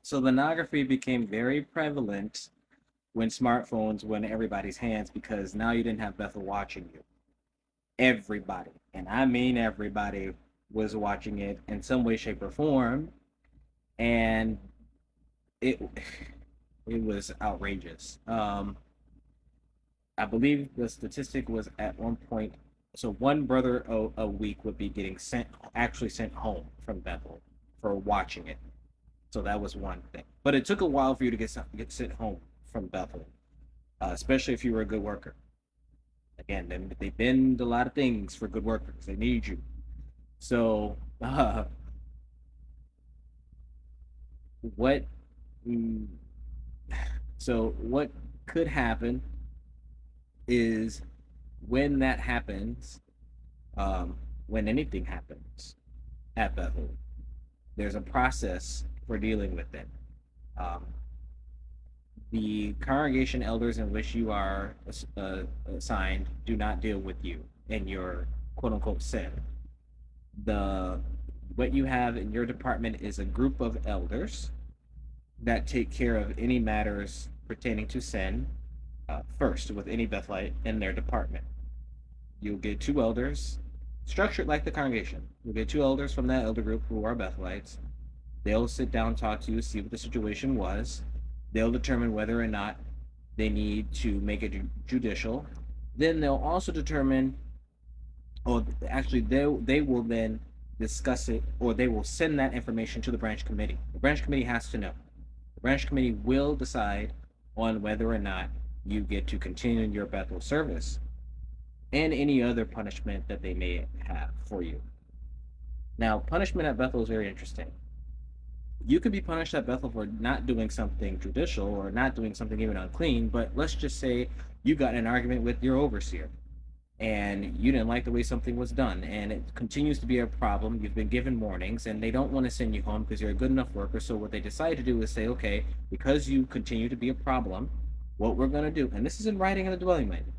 So pornography became very prevalent when smartphones went in everybody's hands because now you didn't have Bethel watching you. Everybody, and I mean everybody, was watching it in some way, shape, or form, and it it was outrageous. I believe the statistic was at one point, so one brother a week would be getting sent home from Bethel for watching it. So that was one thing. But it took a while for you to get sent home from Bethel, especially if you were a good worker. Again, they bend a lot of things for good workers. They need you. So what? mm, So what could happen is when that happens, when anything happens at Bethel, there's a process for dealing with it. Um, the congregation elders in which you are assigned do not deal with you in your quote unquote sin. The What you have in your department is a group of elders that take care of any matters pertaining to sin first with any Bethelite in their department. You'll get two elders, structured like the congregation. You'll get two elders from that elder group who are Bethelites. They'll sit down, talk to you, see what the situation was. They'll determine whether or not they need to make it judicial. Then they'll also determine, or actually, they will then discuss it, or they will send that information to the branch committee. The branch committee has to know. The branch committee will decide on whether or not you get to continue your Bethel service and any other punishment that they may have for you. Now, punishment at Bethel is very interesting. You could be punished at Bethel for not doing something judicial or not doing something even unclean, but let's just say you got in an argument with your overseer and you didn't like the way something was done and it continues to be a problem. You've been given warnings and they don't want to send you home because you're a good enough worker. So what they decide to do is say, okay, because you continue to be a problem, what we're going to do, and this is in writing in the dwelling manual,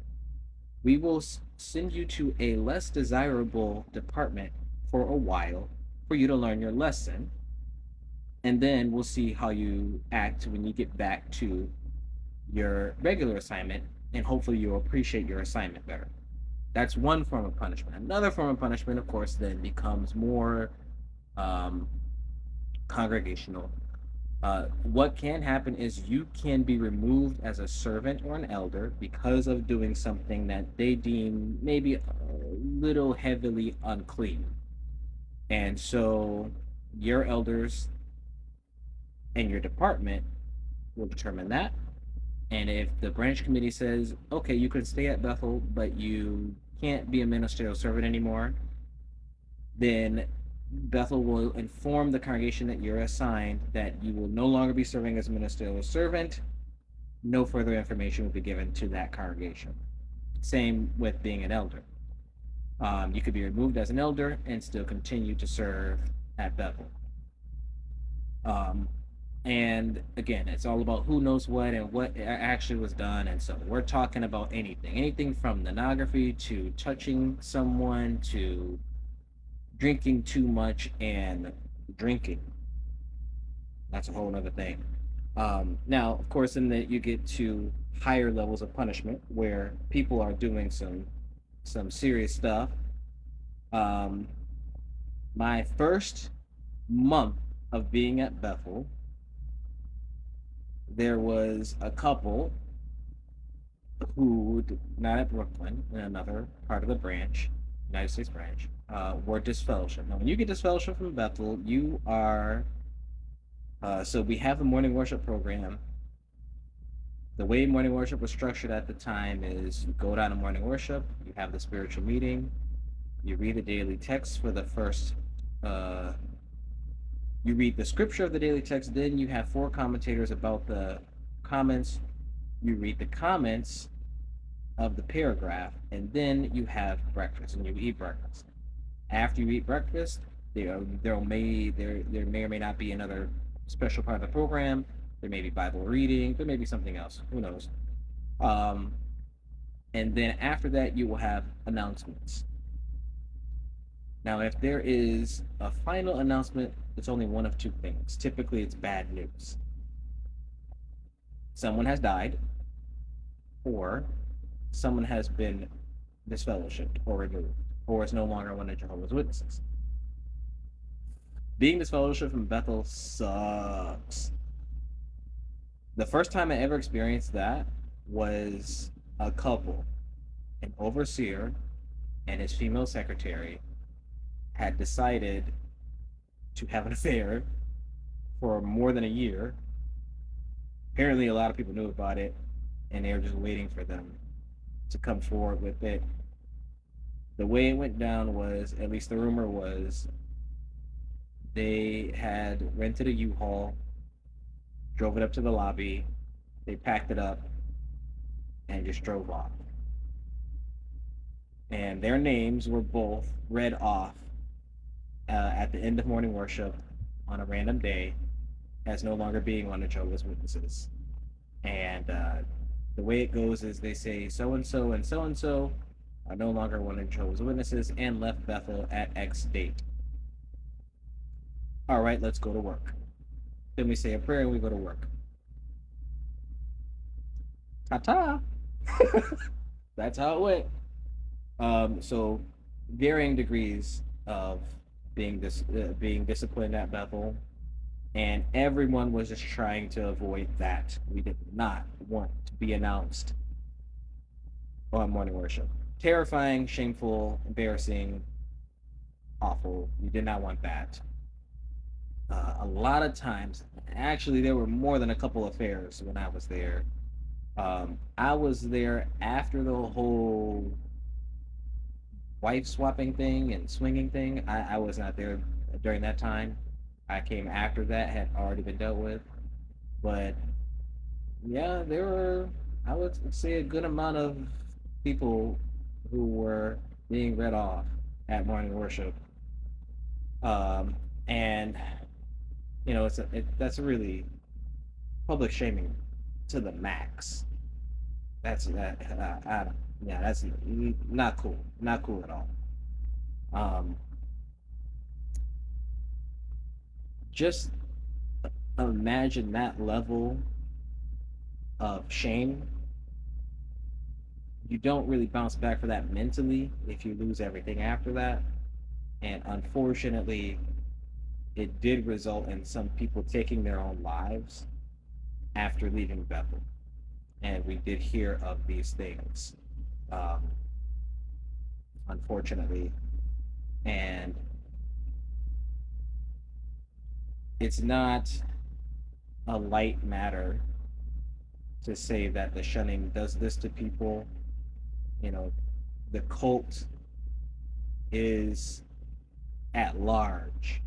we will send you to a less desirable department for a while for you to learn your lesson. And then we'll see how you act when you get back to your regular assignment. And hopefully you'll appreciate your assignment better. That's one form of punishment. Another form of punishment, of course, then becomes more um, congregational. What can happen is you can be removed as a servant or an elder because of doing something that they deem maybe a little heavily unclean. And so your elders and your department will determine that. And if the branch committee says, okay, you can stay at Bethel, but you can't be a ministerial servant anymore, then Bethel will inform the congregation that you're assigned that you will no longer be serving as a ministerial servant. No further information will be given to that congregation. Same with being an elder. You could be removed as an elder and still continue to serve at Bethel. Um, and again, it's all about who knows what and what actually was done. And so we're talking about anything from pornography to touching someone to drinking too much and drinking. That's a whole other thing. Now, of course, in that you get to higher levels of punishment where people are doing some serious stuff. Um, my first month of being at Bethel, there was a couple who, not at Brooklyn, in another part of the branch, United States branch, were disfellowship. Now, when you get disfellowship from Bethel, you are. So we have the morning worship program. The way morning worship was structured at the time is you go down to morning worship, you have the spiritual meeting, you read the daily text for the first. You read the scripture of the daily text, then you have four commentators about the comments. You read the comments of the paragraph, and then you have breakfast, and you eat breakfast. After you eat breakfast, there may or may not be another special part of the program. There may be Bible reading. There may be something else. Who knows? Um, and then after that, you will have announcements. Now, if there is a final announcement, it's only one of two things. Typically, it's bad news. Someone has died, or someone has been disfellowshipped or removed, or is no longer one of Jehovah's Witnesses. Being disfellowshipped from Bethel sucks. The first time I ever experienced that was a couple, an overseer and his female secretary, had decided to have an affair for more than a year. Apparently, a lot of people knew about it, and they were just waiting for them to come forward with it. The way it went down was, at least the rumor was, they had rented a U-Haul, drove it up to the lobby, they packed it up, and just drove off. And their names were both read off at the end of morning worship on a random day as no longer being one of Jehovah's Witnesses. And the way it goes is they say so and so and so and so are no longer one of Jehovah's Witnesses and left Bethel at X date. All right, let's go to work. Then we say a prayer and we go to work. Ta ta. That's how it went. So varying degrees of being disciplined at Bethel, and everyone was just trying to avoid that. We did not want to be announced on morning worship. Terrifying, shameful, embarrassing, awful. We did not want that. A lot of times, actually, there were more than a couple of affairs when I was there. I was there after the whole wife swapping thing and swinging thing. I was not there during that time. I came after that had already been dealt with. But yeah, there were, I would say, a good amount of people who were being read off at morning worship. And that's really public shaming to the max. That's that. Yeah, that's not cool. Not cool at all. Um, just imagine that level of shame. You don't really bounce back for that mentally if you lose everything after that. And unfortunately, it did result in some people taking their own lives after leaving Bethel. And we did hear of these things, um, unfortunately. And it's not a light matter to say that the shunning does this to people. You know, the cult is at large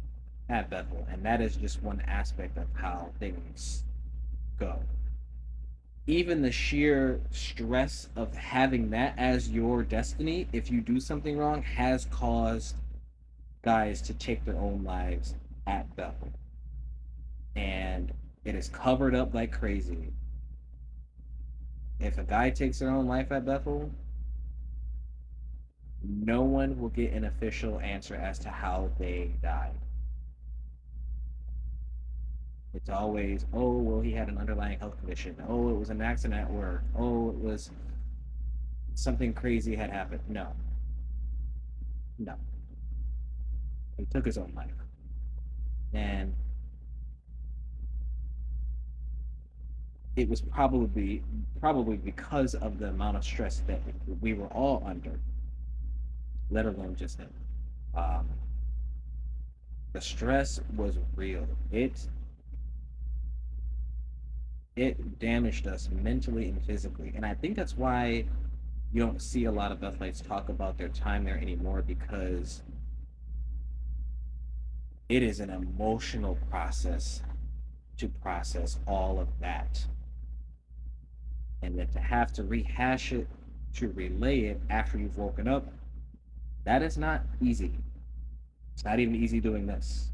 at Bethel, and that is just one aspect of how things go. Even the sheer stress of having that as your destiny, if you do something wrong, has caused guys to take their own lives at Bethel. And it is covered up like crazy. If a guy takes their own life at Bethel, no one will get an official answer as to how they died. It's always, oh, well, he had an underlying health condition. Oh, it was an accident at work. Oh, it was something crazy had happened. No. No. He took his own life. And it was probably because of the amount of stress that we were all under, let alone just him. Um, the stress was real. It damaged us mentally and physically, and I think that's why you don't see a lot of Bethelites talk about their time there anymore, because it is an emotional process to process all of that, and then to have to rehash it, to relay it after you've woken up, that is not easy. It's not even easy doing this.